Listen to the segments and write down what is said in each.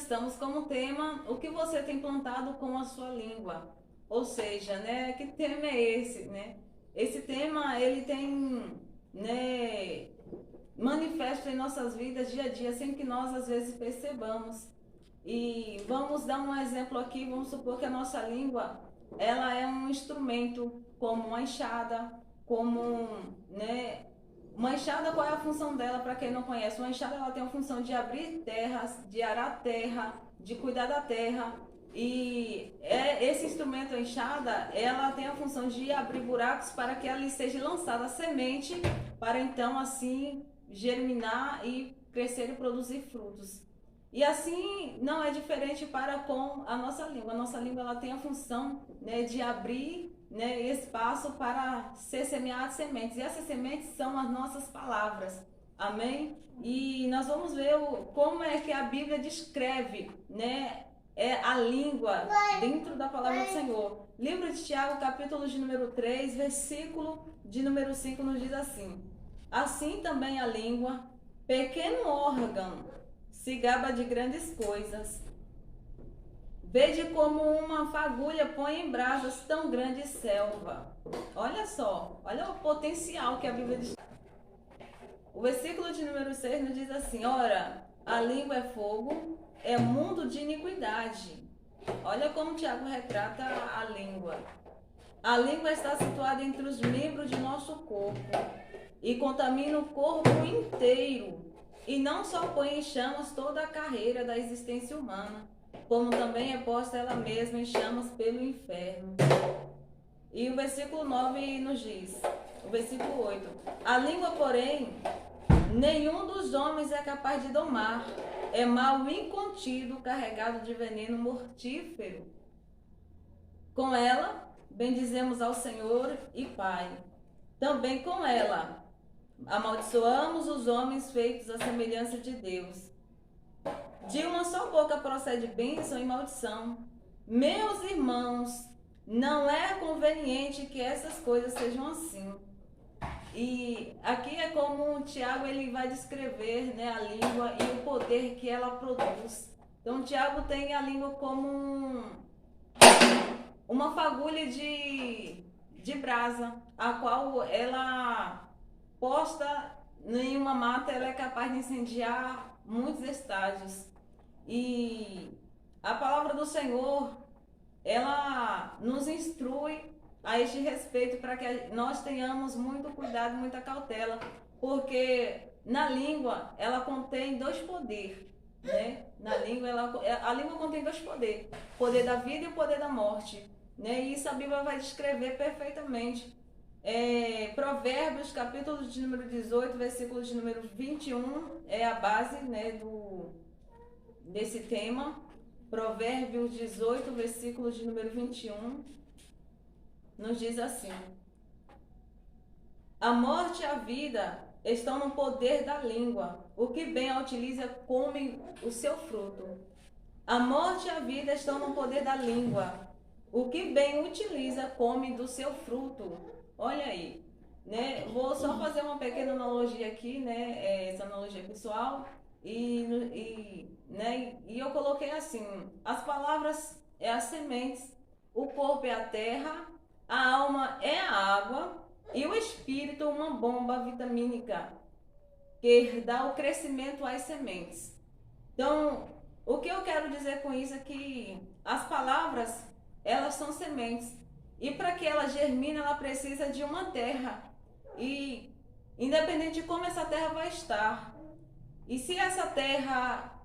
estamos como tema o que você tem plantado com a sua língua. Ou seja, né, que tema é esse, né? Esse tema, ele tem, né, manifesto em nossas vidas dia a dia, sem que nós às vezes percebamos. E vamos dar um exemplo aqui, vamos supor que a nossa língua, ela é um instrumento, como uma enxada, como, né, uma enxada, qual é a função dela, para quem não conhece? Uma enxada, ela tem a função de abrir terras, de arar terra, de cuidar da terra. E esse instrumento, a enxada, ela tem a função de abrir buracos para que ali seja lançada a semente, para então assim germinar e crescer e produzir frutos. E assim não é diferente para com a nossa língua. A nossa língua, ela tem a função, né, de abrir, né, espaço para ser semeadas sementes. E essas sementes são as nossas palavras. Amém? E nós vamos ver como é que a Bíblia descreve, né, a língua dentro da palavra do Senhor. Livro de Tiago, capítulo de número 3, versículo de número 5, nos diz assim: assim também a língua, pequeno órgão, se gaba de grandes coisas. Vede como uma fagulha põe em brasas tão grande selva. Olha só, olha o potencial que a Bíblia diz. O versículo de número 6 nos diz assim: ora, a língua é fogo, é mundo de iniquidade. Olha como Tiago retrata a língua. A língua está situada entre os membros de nosso corpo e contamina o corpo inteiro. E não só põe em chamas toda a carreira da existência humana, como também é posta ela mesma em chamas pelo inferno. E o versículo 9 nos diz, o versículo 8: a língua, porém, nenhum dos homens é capaz de domar. É mal incontido, carregado de veneno mortífero. Com ela, bendizemos ao Senhor e Pai. Também com ela, amaldiçoamos os homens feitos à semelhança de Deus. De uma só boca procede bênção e maldição. Meus irmãos, não é conveniente que essas coisas sejam assim. E aqui é como o Tiago, ele vai descrever, né, a língua e o poder que ela produz. Então, Tiago tem a língua como uma fagulha de brasa, a qual ela posta em uma mata, ela é capaz de incendiar muitos estádios. E a palavra do Senhor, ela nos instrui a este respeito, para que nós tenhamos muito cuidado, muita cautela, porque na língua ela contém dois poderes, né? Na língua, a língua contém dois poderes: o poder da vida e o poder da morte, né? E isso a Bíblia vai descrever perfeitamente. Provérbios, capítulo de número 18, versículo de número 21, é a base, né, desse tema. Provérbios 18, versículo de número 21, nos diz assim: a morte e a vida estão no poder da língua. O que bem a utiliza come o seu fruto. A morte e a vida estão no poder da língua. O que bem utiliza come do seu fruto. Olha aí, né? Vou só fazer uma pequena analogia aqui, né? Essa analogia pessoal. Né? E eu coloquei assim: as palavras é as sementes, o corpo é a terra, a alma é a água e o espírito uma bomba vitamínica que dá o crescimento às sementes. Então, o que eu quero dizer com isso é que as palavras, elas são sementes. E para que ela germine, ela precisa de uma terra. E independente de como essa terra vai estar, e se essa terra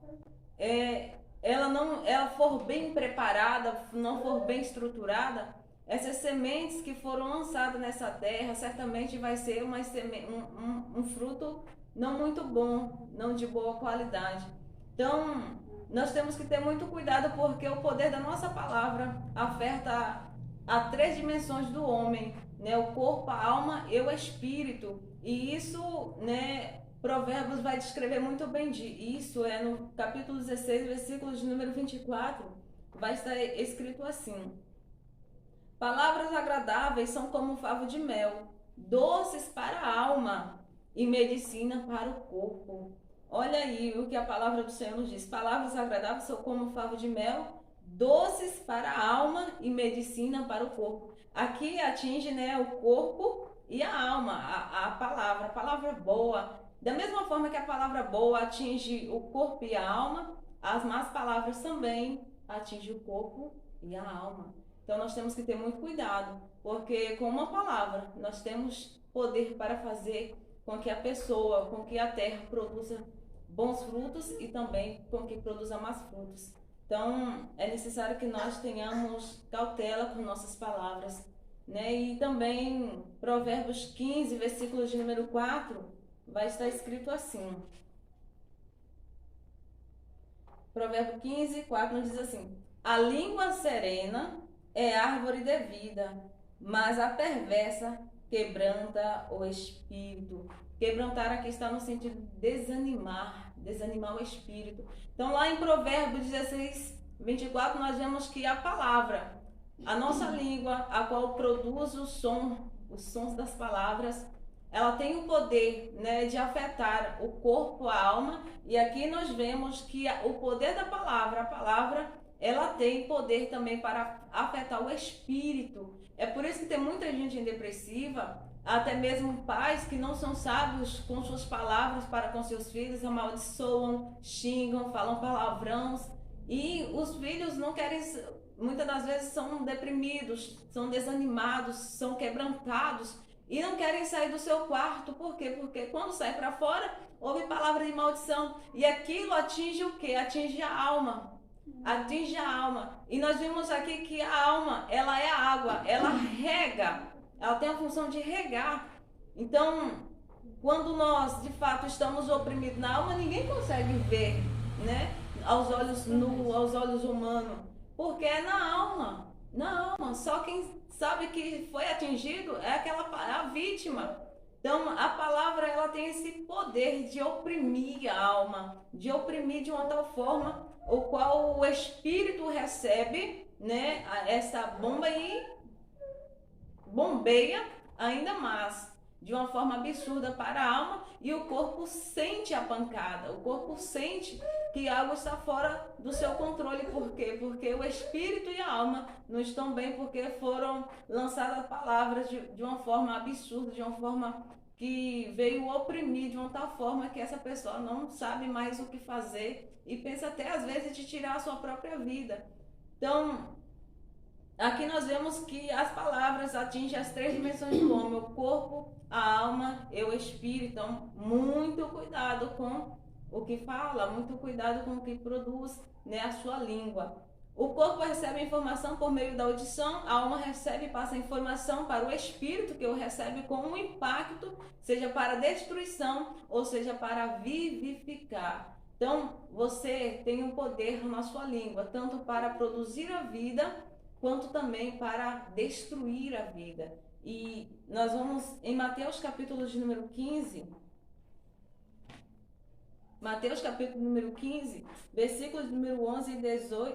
ela for bem preparada, não for bem estruturada, essas sementes que foram lançadas nessa terra, certamente vai ser um fruto não muito bom, não de boa qualidade. Então, nós temos que ter muito cuidado, porque o poder da nossa palavra afeta a três dimensões do homem, né? O corpo, a alma e o espírito. E isso, né, Provérbios vai descrever muito bem isso, no capítulo 16, versículo de número 24, vai estar escrito assim: palavras agradáveis são como um favo de mel, doces para a alma e medicina para o corpo. Olha aí o que a palavra do Senhor nos diz. Palavras agradáveis são como favo de mel, doces para a alma e medicina para o corpo. Aqui atinge, né, o corpo e a alma, a palavra boa. Da mesma forma que a palavra boa atinge o corpo e a alma, as más palavras também atingem o corpo e a alma. Então nós temos que ter muito cuidado, porque com uma palavra nós temos poder para fazer com que a pessoa, com que a terra produza bons frutos e também com que produza mais frutos. Então, é necessário que nós tenhamos cautela com nossas palavras, né? E também Provérbios 15, versículo de número 4, vai estar escrito assim. Provérbio 15, 4 nos diz assim: a língua serena é árvore de vida, mas a perversa quebranta o espírito. Quebrantar aqui está no sentido de desanimar, desanimar o espírito. Então, lá em Provérbios 16, 24, nós vemos que a palavra, a nossa língua, a qual produz o som, os sons das palavras, ela tem o poder, né, de afetar o corpo, a alma, e aqui nós vemos que o poder da palavra, a palavra, ela tem poder também para afetar o espírito. É por isso que tem muita gente depressiva, até mesmo pais que não são sábios com suas palavras para com seus filhos, amaldiçoam, xingam, falam palavrões, e os filhos não querem, muitas das vezes são deprimidos, são desanimados, são quebrantados, e não querem sair do seu quarto. Por quê? Porque quando sai para fora, ouve palavra de maldição. E aquilo atinge o quê? Atinge a alma. Atinge a alma. E nós vimos aqui que a alma, ela é a água, ela rega. Ela tem a função de regar. Então, quando nós, de fato, estamos oprimidos na alma, ninguém consegue ver, né? Aos olhos nu, aos olhos humanos. Porque é na alma. Na alma. Só quem sabe que foi atingido é a vítima. Então, a palavra, ela tem esse poder de oprimir a alma, de oprimir de uma tal forma o qual o espírito recebe, né, essa bomba e bombeia ainda mais, de uma forma absurda para a alma, e o corpo sente a pancada, o corpo sente que algo está fora do seu controle. Por quê? Porque o espírito e a alma não estão bem, porque foram lançadas palavras de uma forma absurda, de uma forma que veio oprimir de uma tal forma que essa pessoa não sabe mais o que fazer e pensa até às vezes de tirar a sua própria vida. Então, aqui nós vemos que as palavras atingem as três dimensões do homem: o corpo, a alma e o espírito. Então, muito cuidado com o que fala, muito cuidado com o que produz, né, a sua língua. O corpo recebe a informação por meio da audição, a alma recebe e passa a informação para o espírito, que o recebe com um impacto, seja para destruição ou seja para vivificar. Então, você tem um poder na sua língua, tanto para produzir a vida, quanto também para destruir a vida. E nós vamos em Mateus capítulo de número 15, Mateus capítulo número 15, versículos número 11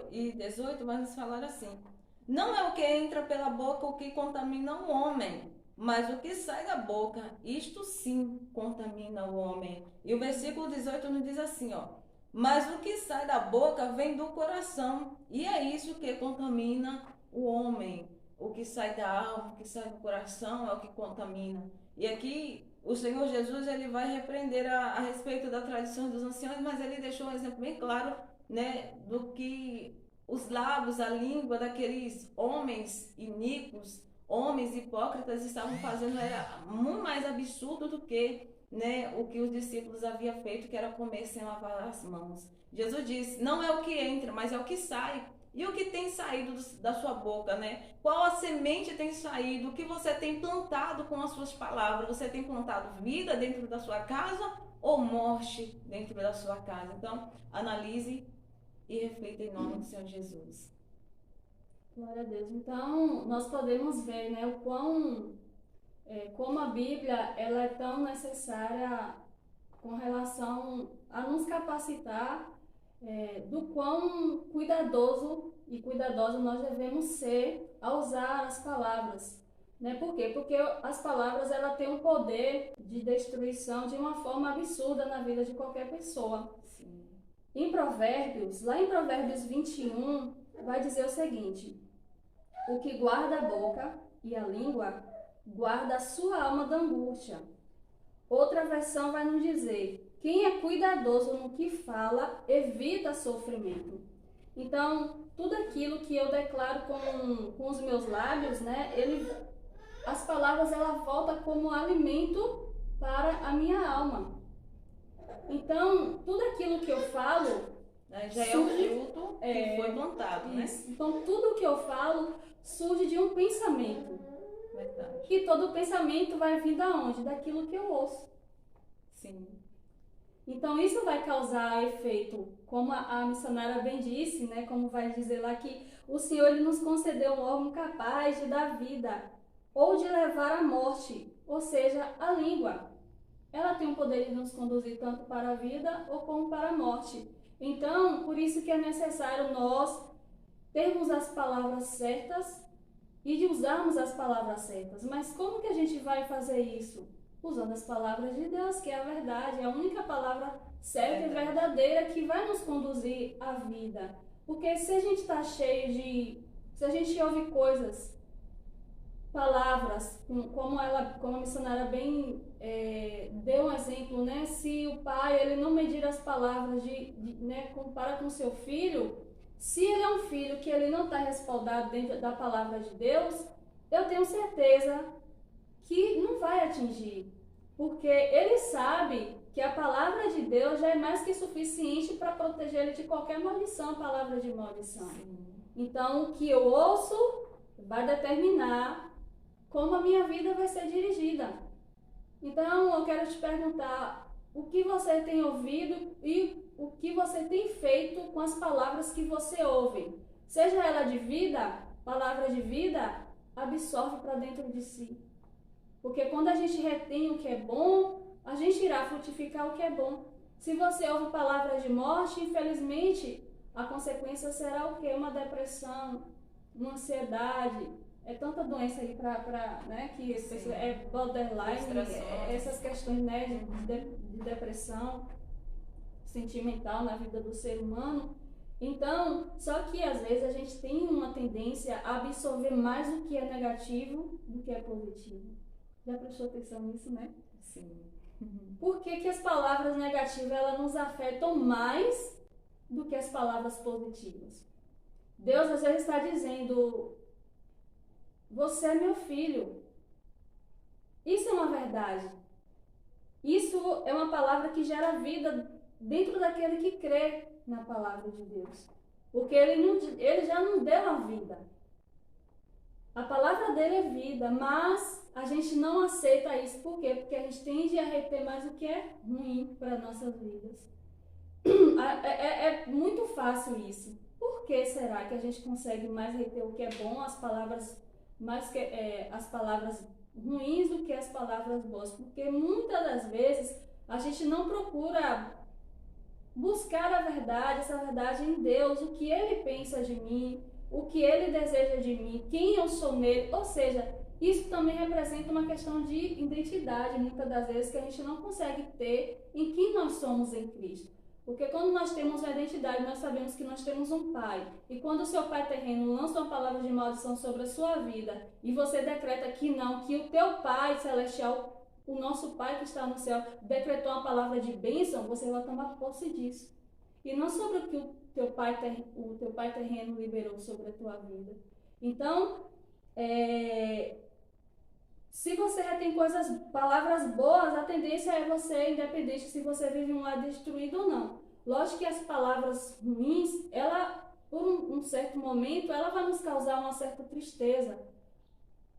e 18, vai nos falar assim: não é o que entra pela boca o que contamina o homem, mas o que sai da boca, isto sim contamina o homem. E o versículo 18 nos diz assim, ó: mas o que sai da boca vem do coração, e é isso que contamina o homem. O que sai da alma, o que sai do coração é o que contamina. E aqui o Senhor Jesus, ele vai repreender a respeito da tradição dos anciãos, mas ele deixou um exemplo bem claro, né, do que os lábios, a língua daqueles homens iníquos, homens hipócritas estavam fazendo era muito mais absurdo do que, né, o que os discípulos haviam feito, que era comer sem lavar as mãos. Jesus disse: não é o que entra, mas é o que sai. E o que tem saído da sua boca, né? Qual a semente tem saído? O que você tem plantado com as suas palavras? Você tem plantado vida dentro da sua casa ou morte dentro da sua casa? Então, analise e reflita em nome do Senhor Jesus. Glória a Deus. Então, nós podemos ver, né, o quão, como a Bíblia, ela é tão necessária com relação a nos capacitar, do quão cuidadoso e cuidadosa nós devemos ser ao usar as palavras, né? Por quê? Porque as palavras ela têm um poder de destruição de uma forma absurda na vida de qualquer pessoa. Sim. Em Provérbios, lá em Provérbios 21, vai dizer o seguinte: o que guarda a boca e a língua, guarda a sua alma da angústia. Outra versão vai nos dizer: quem é cuidadoso no que fala, evita sofrimento. Então, tudo aquilo que eu declaro com os meus lábios, né, as palavras ela volta como alimento para a minha alma. Então, tudo aquilo que eu falo já é o fruto que foi plantado, né? Então, tudo que eu falo surge de um pensamento. Verdade. E todo pensamento vai vir da onde? Daquilo que eu ouço. Sim. Então, isso vai causar efeito, como a missionária bem disse, né? Como vai dizer lá que o Senhor ele nos concedeu um órgão capaz de dar vida ou de levar à morte, ou seja, a língua. Ela tem o poder de nos conduzir tanto para a vida ou como para a morte. Então, por isso que é necessário nós termos as palavras certas e de usarmos as palavras certas. Mas como que a gente vai fazer isso? Usando as palavras de Deus, que é a verdade, é a única palavra certa e verdadeira que vai nos conduzir à vida. Porque se a gente está cheio se a gente ouve coisas, palavras, como a missionária bem deu um exemplo, né? Se o pai ele não medir as palavras né, compara com seu filho, se ele é um filho que ele não está respaldado dentro da palavra de Deus, eu tenho certeza que não vai atingir, porque ele sabe que a palavra de Deus já é mais que suficiente para proteger ele de qualquer maldição, palavra de maldição. Sim. Então, o que eu ouço vai determinar como a minha vida vai ser dirigida. Então, eu quero te perguntar, o que você tem ouvido e o que você tem feito com as palavras que você ouve? Seja ela de vida, palavra de vida, absorve para dentro de si. Porque quando a gente retém o que é bom, a gente irá frutificar o que é bom. Se você ouve palavras de morte, infelizmente, a consequência será o quê? Uma depressão, uma ansiedade. É tanta doença aí né, que é borderline, essas questões, né, de depressão sentimental na vida do ser humano. Então, só que às vezes a gente tem uma tendência a absorver mais o que é negativo do que é positivo. Já prestou atenção nisso, né? Sim. Por que as palavras negativas elas nos afetam mais do que as palavras positivas? Deus às vezes está dizendo: você é meu filho. Isso é uma verdade. Isso é uma palavra que gera vida dentro daquele que crê na palavra de Deus. Porque ele já nos deu a vida. A palavra dele é vida, mas a gente não aceita isso. Por quê? Porque a gente tende a reter mais o que é ruim para nossas vidas. É muito fácil isso. Por que será que a gente consegue mais reter o que é bom, as palavras ruins do que as palavras boas? Porque muitas das vezes a gente não procura buscar a verdade, essa verdade em Deus, o que Ele pensa de mim, o que Ele deseja de mim, quem eu sou nele. Ou seja, isso também representa uma questão de identidade, muitas das vezes, que a gente não consegue ter em quem nós somos em Cristo. Porque quando nós temos uma identidade, nós sabemos que nós temos um pai. E quando o seu pai terreno lança uma palavra de maldição sobre a sua vida, e você decreta que não, que o teu pai celestial, o nosso pai que está no céu, decretou uma palavra de bênção, você vai tomar posse disso. E não sobre o que o teu pai terreno liberou sobre a tua vida. Então, se você já tem palavras boas, a tendência é você, independente se você vive um lar destruído ou não. Lógico que as palavras ruins, por um certo momento, ela vai nos causar uma certa tristeza.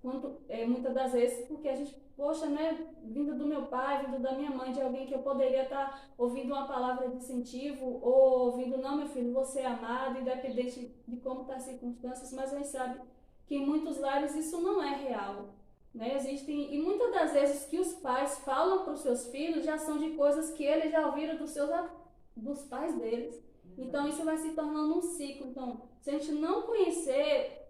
Muitas das vezes, porque a gente, poxa, né, vindo do meu pai, vindo da minha mãe, de alguém que eu poderia estar ouvindo uma palavra de incentivo, ou ouvindo, não, meu filho, você é amado, independente de como estão as circunstâncias, mas a gente sabe que em muitos lares isso não é real. Né? E muitas das vezes que os pais falam para os seus filhos já são de coisas que eles já ouviram dos pais deles. Então isso vai se tornando um ciclo. Então, se a gente não conhecer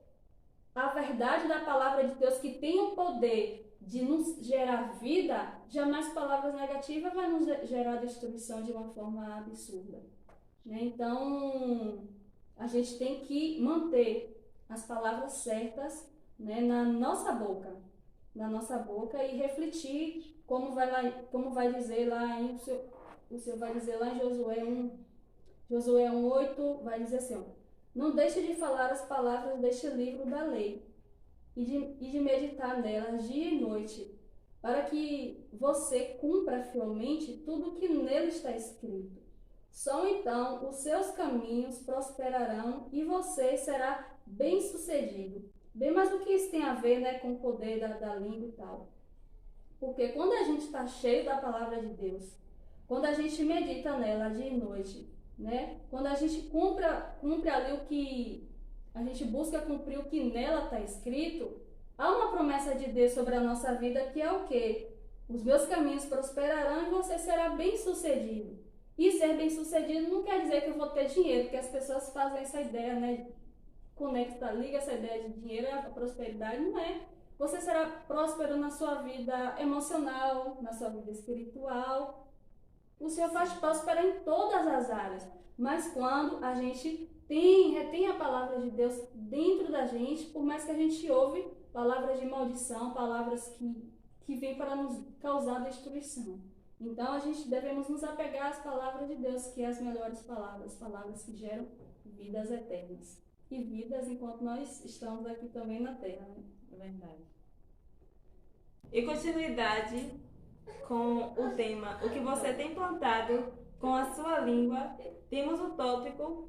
a verdade, verdade da palavra de Deus, que tem o poder de nos gerar vida, jamais palavras negativas vai nos gerar destruição de uma forma absurda, né? Então, a gente tem que manter as palavras certas, né, na nossa boca e refletir como vai dizer lá em o Senhor vai dizer lá em Josué 1:8, vai dizer assim, ó, não deixe de falar as palavras deste livro da lei e de meditar nelas dia e noite, para que você cumpra fielmente tudo o que nele está escrito. Só então os seus caminhos prosperarão e você será bem-sucedido. Bem, mas o que isso tem a ver, né, com o poder da língua e tal? Porque quando a gente está cheio da palavra de Deus, quando a gente medita nela dia e noite, né, quando a gente cumpre ali o que a gente busca cumprir o que nela está escrito, há uma promessa de Deus sobre a nossa vida que é o quê? Os meus caminhos prosperarão e você será bem-sucedido. E ser bem-sucedido não quer dizer que eu vou ter dinheiro, porque as pessoas fazem essa ideia, né? Liga essa ideia de dinheiro à prosperidade, não é. Você será próspero na sua vida emocional, na sua vida espiritual. O Senhor faz próspero em todas as áreas. Mas quando a gente retém a palavra de Deus dentro da gente, por mais que a gente ouve palavras de maldição, palavras que vêm para nos causar destruição. Então, a gente devemos nos apegar às palavras de Deus, que é as melhores palavras, palavras que geram vidas eternas. E vidas enquanto nós estamos aqui também na Terra, né? É verdade. E continuidade com o tema, o que você tem plantado com a sua língua, temos o tópico,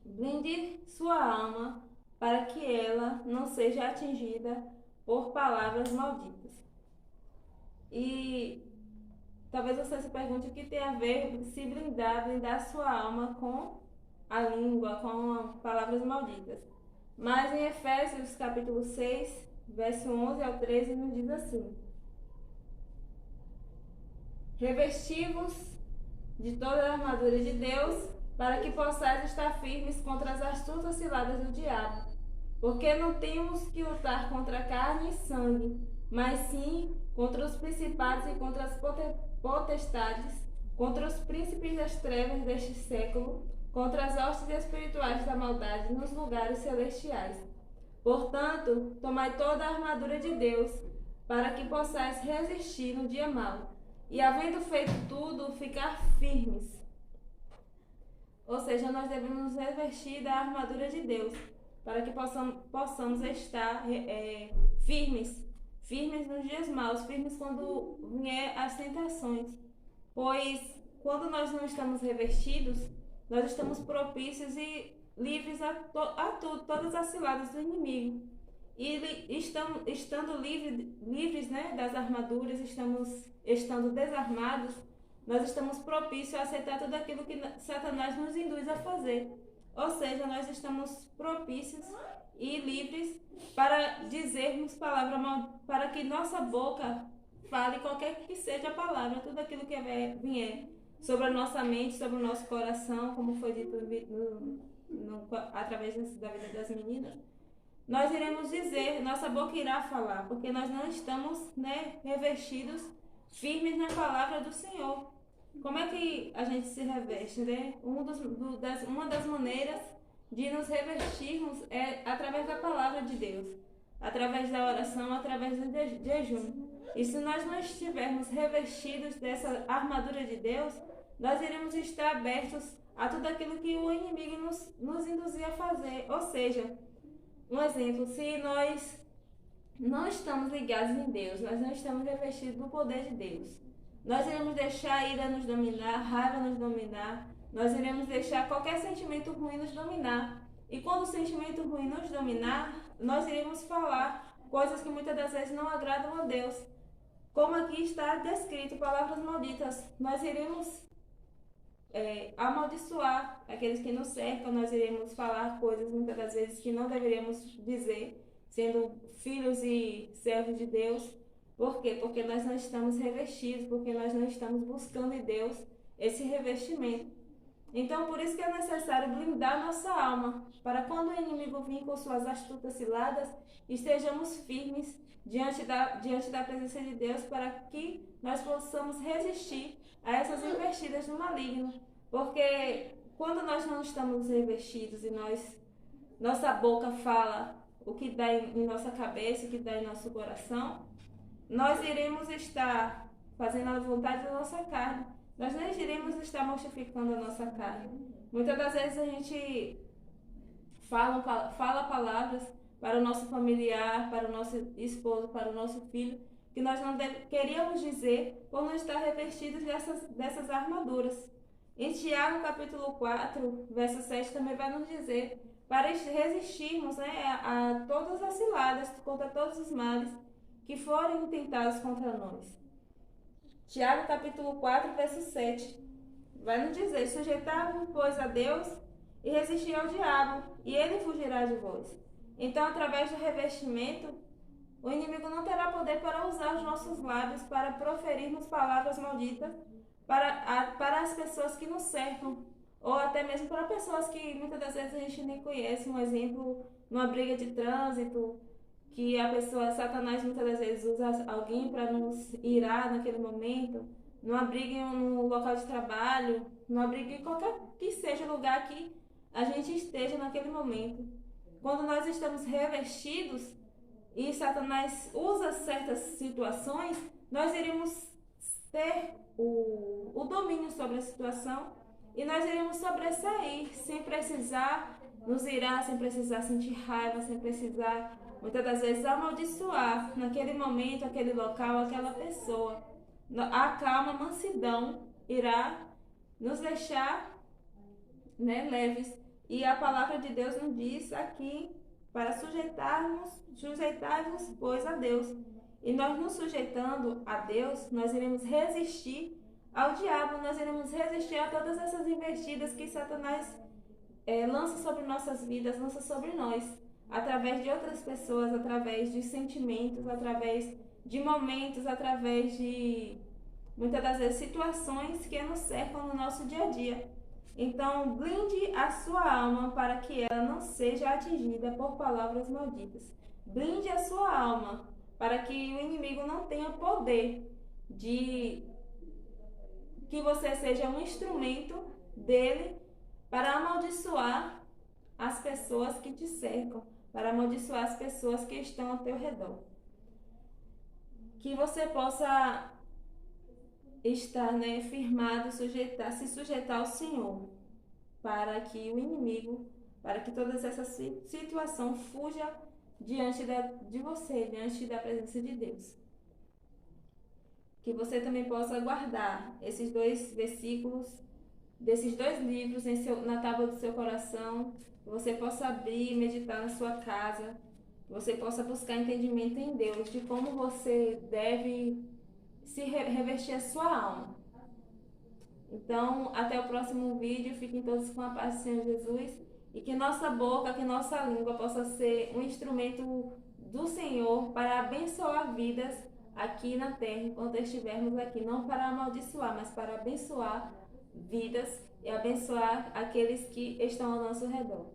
blinde sua alma para que ela não seja atingida por palavras malditas. E talvez você se pergunte o que tem a ver se blindar sua alma com a língua, com palavras malditas. Mas em Efésios capítulo 6, verso 11 ao 13, nos diz assim: revesti-vos de toda a armadura de Deus, para que possais estar firmes contra as astutas ciladas do diabo. Porque não temos que lutar contra carne e sangue, mas sim contra os principados e contra as potestades, contra os príncipes das trevas deste século, contra as hostes espirituais da maldade nos lugares celestiais. Portanto, tomai toda a armadura de Deus, para que possais resistir no dia mau, e havendo feito tudo, ficar firmes. Ou seja, nós devemos nos revestir da armadura de Deus, para que possamos estar firmes nos dias maus, firmes quando vier as tentações. Pois, quando nós não estamos revestidos, nós estamos propícios e livres a tudo, todas as ciladas do inimigo. E estando livres, né, das armaduras, estando desarmados, nós estamos propícios a aceitar tudo aquilo que Satanás nos induz a fazer. Ou seja, nós estamos propícios e livres para dizermos palavra mal, para que nossa boca fale qualquer que seja a palavra, tudo aquilo que vier sobre a nossa mente, sobre o nosso coração, como foi dito através da vida das meninas. Nós iremos dizer, nossa boca irá falar, porque nós não estamos, né, revestidos, firmes na palavra do Senhor. Como é que a gente se reveste, né? Uma das maneiras de nos revestirmos é através da palavra de Deus, através da oração, através do jejum. E se nós não estivermos revestidos dessa armadura de Deus, nós iremos estar abertos a tudo aquilo que o inimigo nos induzia a fazer. Ou seja, um exemplo, se nós não estamos ligados em Deus, nós não estamos revestidos do poder de Deus, nós iremos deixar a ira nos dominar, a raiva nos dominar, nós iremos deixar qualquer sentimento ruim nos dominar. E quando o sentimento ruim nos dominar, nós iremos falar coisas que muitas das vezes não agradam a Deus. Como aqui está descrito, palavras malditas, nós iremos amaldiçoar aqueles que nos cercam, nós iremos falar coisas muitas das vezes que não deveríamos dizer, sendo filhos e servos de Deus. Por quê? Porque nós não estamos revestidos, porque nós não estamos buscando em Deus esse revestimento. Então, por isso que é necessário blindar nossa alma, para quando o inimigo vir com suas astutas ciladas, estejamos firmes diante da presença de Deus, para que nós possamos resistir a essas investidas do maligno. Porque quando nós não estamos revestidos e nossa boca fala o que dá em nossa cabeça, o que dá em nosso coração, nós iremos estar fazendo a vontade da nossa carne. Nós não iremos estar mortificando a nossa carne. Muitas das vezes a gente fala palavras para o nosso familiar, para o nosso esposo, para o nosso filho, que nós não queríamos dizer por não estar revestidos dessas armaduras. Em Tiago, capítulo 4, verso 7, também vai nos dizer para resistirmos, né, a todas as ciladas, contra todos os males que forem intentados contra nós. Tiago, capítulo 4, verso 7, vai nos dizer: sujeitai-vos, pois, a Deus, e resistir ao diabo, e ele fugirá de vós. Então, através do revestimento, o inimigo não terá poder para usar os nossos lábios para proferirmos palavras malditas para as pessoas que nos cercam, ou até mesmo para pessoas que muitas das vezes a gente nem conhece. Um exemplo, numa briga de trânsito, que a pessoa, Satanás muitas das vezes usa alguém para nos irar naquele momento, numa briga no local de trabalho, numa briga em qualquer que seja o lugar que a gente esteja naquele momento. Quando nós estamos revestidos e Satanás usa certas situações, nós iremos ter o domínio sobre a situação e nós iremos sobressair sem precisar nos irar, sem precisar sentir raiva, sem precisar muitas das vezes amaldiçoar naquele momento, aquele local, aquela pessoa. A calma, a mansidão irá nos deixar, né, leves. E a palavra de Deus nos diz aqui para sujeitarmos, pois, a Deus. E nós nos sujeitando a Deus, nós iremos resistir ao diabo, nós iremos resistir a todas essas investidas que Satanás lança sobre nossas vidas, lança sobre nós, através de outras pessoas, através de sentimentos, através de momentos, através de, muitas das vezes, situações que nos cercam no nosso dia a dia. Então, blinde a sua alma para que ela não seja atingida por palavras malditas. Blinde a sua alma para que o inimigo não tenha poder de que você seja um instrumento dele para amaldiçoar as pessoas que te cercam, para amaldiçoar as pessoas que estão ao teu redor. Que você possa estar, né, firmado, se sujeitar ao Senhor, para que o inimigo, para que toda essa situação fuja diante de você, diante da presença de Deus. Que você também possa guardar esses 2 versículos, desses 2 livros na tábua do seu coração, que você possa abrir e meditar na sua casa, que você possa buscar entendimento em Deus, de como você deve se revestir a sua alma. Então, até o próximo vídeo, fiquem todos com a paz do Senhor Jesus, e que nossa boca, que nossa língua possa ser um instrumento do Senhor para abençoar vidas aqui na terra, enquanto estivermos aqui, não para amaldiçoar, mas para abençoar vidas e abençoar aqueles que estão ao nosso redor.